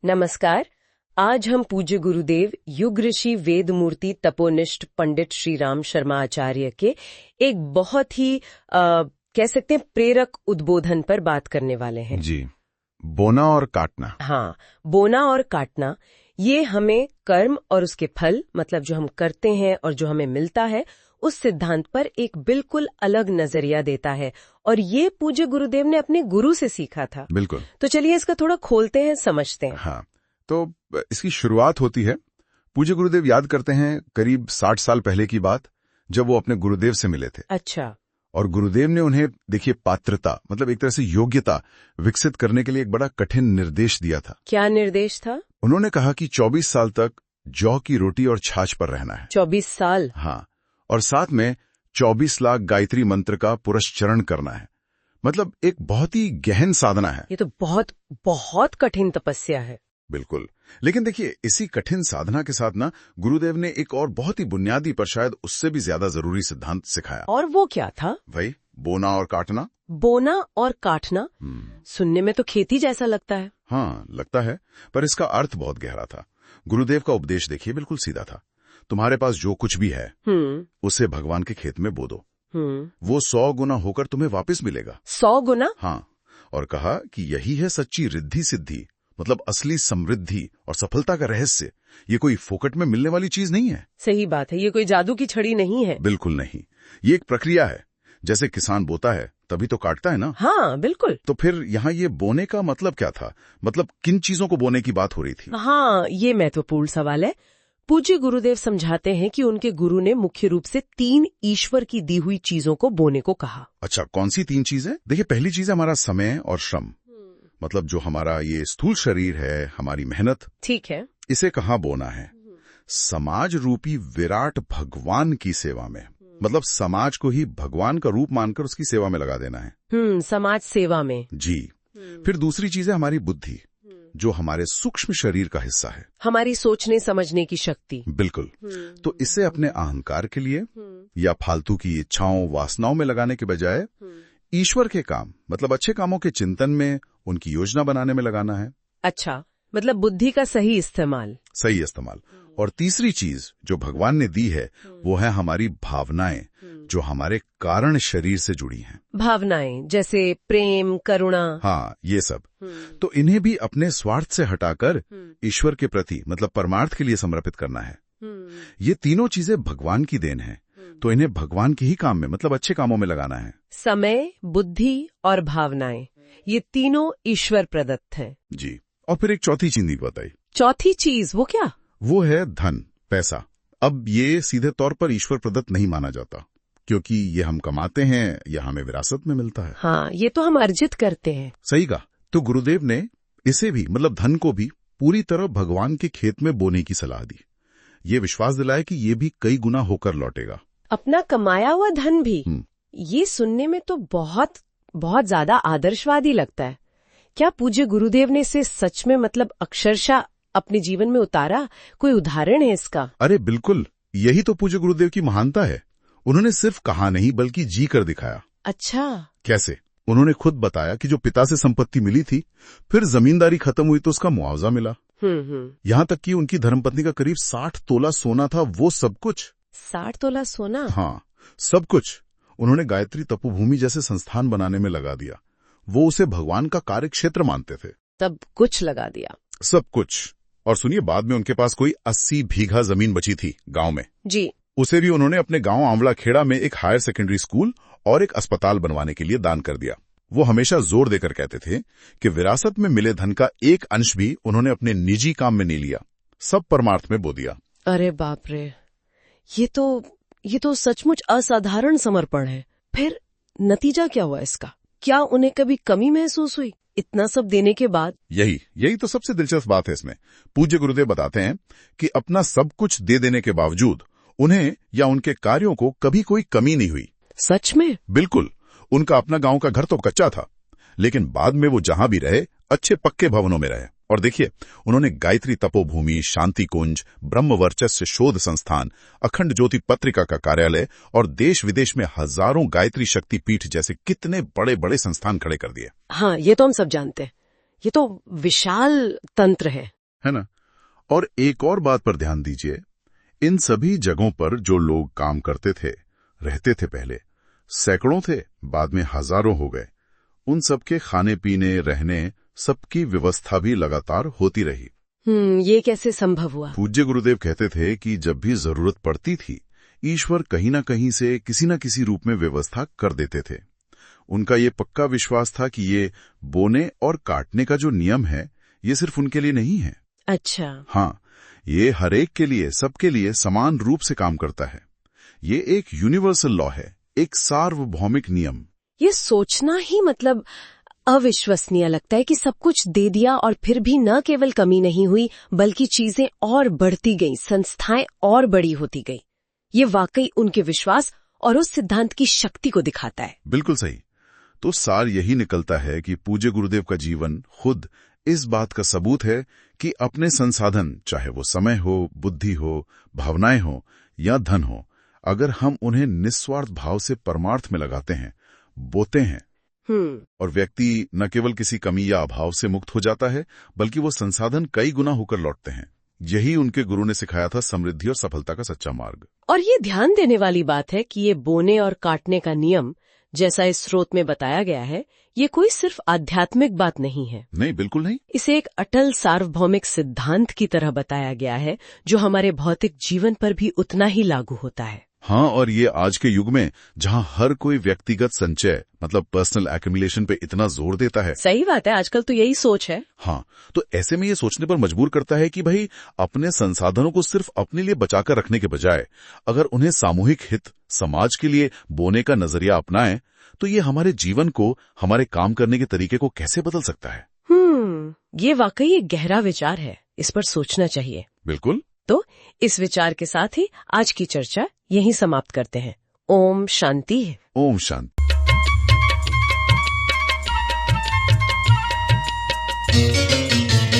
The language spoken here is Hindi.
नमस्कार। आज हम पूज्य गुरुदेव युग ऋषि वेद मूर्ति तपोनिष्ठ पंडित श्री राम शर्मा आचार्य के एक बहुत ही कह सकते हैं प्रेरक उद्बोधन पर बात करने वाले हैं। जी, बोना और काटना। हाँ, बोना और काटना, ये हमें कर्म और उसके फल, मतलब जो हम करते हैं और जो हमें मिलता है, उस सिद्धांत पर एक बिल्कुल अलग नजरिया देता है। और ये पूज्य गुरुदेव ने अपने गुरु से सीखा था। बिल्कुल। तो चलिए इसका थोड़ा खोलते हैं, समझते हैं। हाँ, तो इसकी शुरुआत होती है, पूज्य गुरुदेव याद करते हैं करीब 60 साल पहले की बात, जब वो अपने गुरुदेव से मिले थे। अच्छा। और गुरुदेव ने उन्हें, देखिए, पात्रता मतलब एक तरह से योग्यता विकसित करने के लिए एक बड़ा कठिन निर्देश दिया था। क्या निर्देश था? उन्होंने कहा कि 24 साल तक जौ की रोटी और छाछ पर रहना है। 24 साल? हाँ, और साथ में 24 लाख गायत्री मंत्र का पुरस्चरण करना है। मतलब एक बहुत ही गहन साधना है। ये तो बहुत बहुत कठिन तपस्या है। बिल्कुल। लेकिन देखिए, इसी कठिन साधना के साथ ना गुरुदेव ने एक और बहुत ही बुनियादी पर शायद उससे भी ज्यादा जरूरी सिद्धांत सिखाया। और वो क्या था? भाई, बोना और काटना। बोना और काटना? सुनने में तो खेती जैसा लगता है। हाँ, लगता है, पर इसका अर्थ बहुत गहरा था। गुरुदेव का उपदेश देखिए, बिल्कुल सीधा था। तुम्हारे पास जो कुछ भी है उसे भगवान के खेत में बो दो। वो 100 गुना होकर तुम्हें वापस मिलेगा। 100 गुना? हाँ, और कहा कि यही है सच्ची रिद्धि सिद्धि, मतलब असली समृद्धि और सफलता का रहस्य। ये कोई फोकट में मिलने वाली चीज नहीं है। सही बात है, ये कोई जादू की छड़ी नहीं है। बिल्कुल नहीं, ये एक प्रक्रिया है। जैसे किसान बोता है तभी तो काटता है ना। हाँ, बिल्कुल। तो फिर यहाँ ये बोने का मतलब क्या था? मतलब किन चीजों को बोने की बात हो रही थी? हाँ, ये महत्वपूर्ण सवाल है। पूज्य गुरुदेव समझाते हैं कि उनके गुरु ने मुख्य रूप से 3 ईश्वर की दी हुई चीजों को बोने को कहा। अच्छा, कौन सी 3 चीजें? देखिए, पहली चीज है हमारा समय और श्रम। मतलब जो हमारा ये स्थूल शरीर है, हमारी मेहनत, ठीक है, इसे कहाँ बोना है? समाज रूपी विराट भगवान की सेवा में। मतलब समाज को ही भगवान का रूप मानकर उसकी सेवा में लगा देना है। समाज सेवा में। जी। फिर दूसरी चीज है हमारी बुद्धि, जो हमारे सूक्ष्म शरीर का हिस्सा है। हमारी सोचने समझने की शक्ति। बिल्कुल। तो इसे अपने अहंकार के लिए या फालतू की इच्छाओं वासनाओं में लगाने के बजाय ईश्वर के काम, मतलब अच्छे कामों के चिंतन में, उनकी योजना बनाने में लगाना है। अच्छा, मतलब बुद्धि का सही इस्तेमाल। सही इस्तेमाल। और तीसरी चीज जो भगवान ने दी है वो है हमारी भावनाएं, जो हमारे कारण शरीर से जुड़ी हैं। भावनाएं जैसे प्रेम, करुणा। हाँ, ये सब। तो इन्हें भी अपने स्वार्थ से हटाकर ईश्वर के प्रति, मतलब परमार्थ के लिए समर्पित करना है। ये तीनों चीजें भगवान की देन है, तो इन्हें भगवान के ही काम में, मतलब अच्छे कामों में लगाना है। समय, बुद्धि और भावनाएं, ये तीनों ईश्वर प्रदत्त हैं। जी। और फिर एक चौथी चीज नहीं बताई। चौथी चीज? वो क्या? वो है धन, पैसा। अब ये सीधे तौर पर ईश्वर प्रदत्त नहीं माना जाता, क्योंकि ये हम कमाते हैं या हमें विरासत में मिलता है। हाँ, ये तो हम अर्जित करते हैं। सही कहा। तो गुरुदेव ने इसे भी, मतलब धन को भी, पूरी तरह भगवान के खेत में बोने की सलाह दी। ये विश्वास दिलाया कि ये भी कई गुना होकर लौटेगा। अपना कमाया हुआ धन भी? ये सुनने में तो बहुत बहुत ज्यादा आदर्शवादी लगता है। क्या पूज्य गुरुदेव ने इसे सच में, मतलब अक्षरशः अपने जीवन में उतारा? कोई उदाहरण है इसका? अरे बिल्कुल, यही तो पूज्य गुरुदेव की महानता है। उन्होंने सिर्फ कहा नहीं, बल्कि जी कर दिखाया। अच्छा, कैसे? उन्होंने खुद बताया कि जो पिता से संपत्ति मिली थी, फिर जमींदारी खत्म हुई तो उसका मुआवजा मिला। यहाँ तक कि उनकी धर्मपत्नी का करीब 60 तोला सोना था, वो सब कुछ। 60 तोला सोना? हाँ, सब कुछ उन्होंने गायत्री तपोभूमि जैसे संस्थान बनाने में लगा दिया। वो उसे भगवान का कार्य क्षेत्र मानते थे। तब कुछ लगा दिया? सब कुछ। और सुनिए, बाद में उनके पास कोई 80 बीघा जमीन बची थी गांव में। जी। उसे भी उन्होंने अपने गांव आंवला खेड़ा में एक हायर सेकेंडरी स्कूल और एक अस्पताल बनवाने के लिए दान कर दिया। वो हमेशा जोर देकर कहते थे कि विरासत में मिले धन का एक अंश भी उन्होंने अपने निजी काम में नहीं लिया, सब परमार्थ में बो दिया। अरे बाप रे, ये तो सचमुच असाधारण समर्पण है। फिर नतीजा क्या हुआ इसका? क्या उन्हें कभी कमी महसूस हुई इतना सब देने के बाद? यही तो सबसे दिलचस्प बात है इसमें। पूज्य गुरुदेव बताते हैं कि अपना सब कुछ दे देने के बावजूद उन्हें या उनके कार्यों को कभी कोई कमी नहीं हुई। सच में? बिल्कुल। उनका अपना गांव का घर तो कच्चा था, लेकिन बाद में वो जहां भी रहे, अच्छे पक्के भवनों में रहे। और देखिए, उन्होंने गायत्री तपोभूमि, शांति कुंज, ब्रह्म वर्चस्व शोध संस्थान, अखंड ज्योति पत्रिका का कार्यालय और देश विदेश में हजारों गायत्री शक्ति पीठ जैसे कितने बड़े बड़े संस्थान खड़े कर दिए। हाँ, ये तो हम सब जानते हैं। ये तो विशाल तंत्र है ना। और एक और बात पर ध्यान दीजिए, इन सभी जगहों पर जो लोग काम करते थे, रहते थे, पहले सैकड़ों थे, बाद में हजारों हो गए। उन सबके खाने पीने, रहने, सबकी व्यवस्था भी लगातार होती रही। ये कैसे संभव हुआ? पूज्य गुरुदेव कहते थे कि जब भी जरूरत पड़ती थी, ईश्वर कहीं ना कहीं से किसी न किसी रूप में व्यवस्था कर देते थे। उनका ये पक्का विश्वास था कि ये बोने और काटने का जो नियम है, ये सिर्फ उनके लिए नहीं है। अच्छा। हाँ, ये हरेक के लिए, सबके लिए समान रूप से काम करता है। ये एक यूनिवर्सल लॉ है, एक सार्वभौमिक नियम। ये सोचना ही मतलब अविश्वसनीय लगता है कि सब कुछ दे दिया और फिर भी न केवल कमी नहीं हुई, बल्कि चीजें और बढ़ती गईं, संस्थाएं और बड़ी होती गईं। ये वाकई उनके विश्वास और उस सिद्धांत की शक्ति को दिखाता है। बिल्कुल सही। तो सार यही निकलता है कि पूज्य गुरुदेव का जीवन खुद इस बात का सबूत है कि अपने संसाधन, चाहे वो समय हो, बुद्धि हो, भावनाएं हो या धन हो, अगर हम उन्हें निस्वार्थ भाव से परमार्थ में लगाते हैं, बोते हैं, और व्यक्ति न केवल किसी कमी या अभाव से मुक्त हो जाता है, बल्कि वो संसाधन कई गुना होकर लौटते हैं। यही उनके गुरु ने सिखाया था समृद्धि और सफलता का सच्चा मार्ग। और ये ध्यान देने वाली बात है कि ये बोने और काटने का नियम, जैसा इस स्रोत में बताया गया है, ये कोई सिर्फ आध्यात्मिक बात नहीं है। नहीं, बिल्कुल नहीं। इसे एक अटल सार्वभौमिक सिद्धांत की तरह बताया गया है, जो हमारे भौतिक जीवन पर भी उतना ही लागू होता है। हाँ, और ये आज के युग में जहाँ हर कोई व्यक्तिगत संचय मतलब पर्सनल एक्यूमुलेशन पे इतना जोर देता है। सही बात है, आजकल तो यही सोच है। हाँ, तो ऐसे में ये सोचने पर मजबूर करता है कि भाई अपने संसाधनों को सिर्फ अपने लिए बचाकर रखने के बजाय अगर उन्हें सामूहिक हित, समाज के लिए बोने का नजरिया अपनाएं, तो ये हमारे जीवन को, हमारे काम करने के तरीके को कैसे बदल सकता है। ये वाकई एक गहरा विचार है, इस पर सोचना चाहिए। बिल्कुल। तो इस विचार के साथ ही आज की चर्चा यहीं समाप्त करते हैं। ओम शांति। ओम शांति।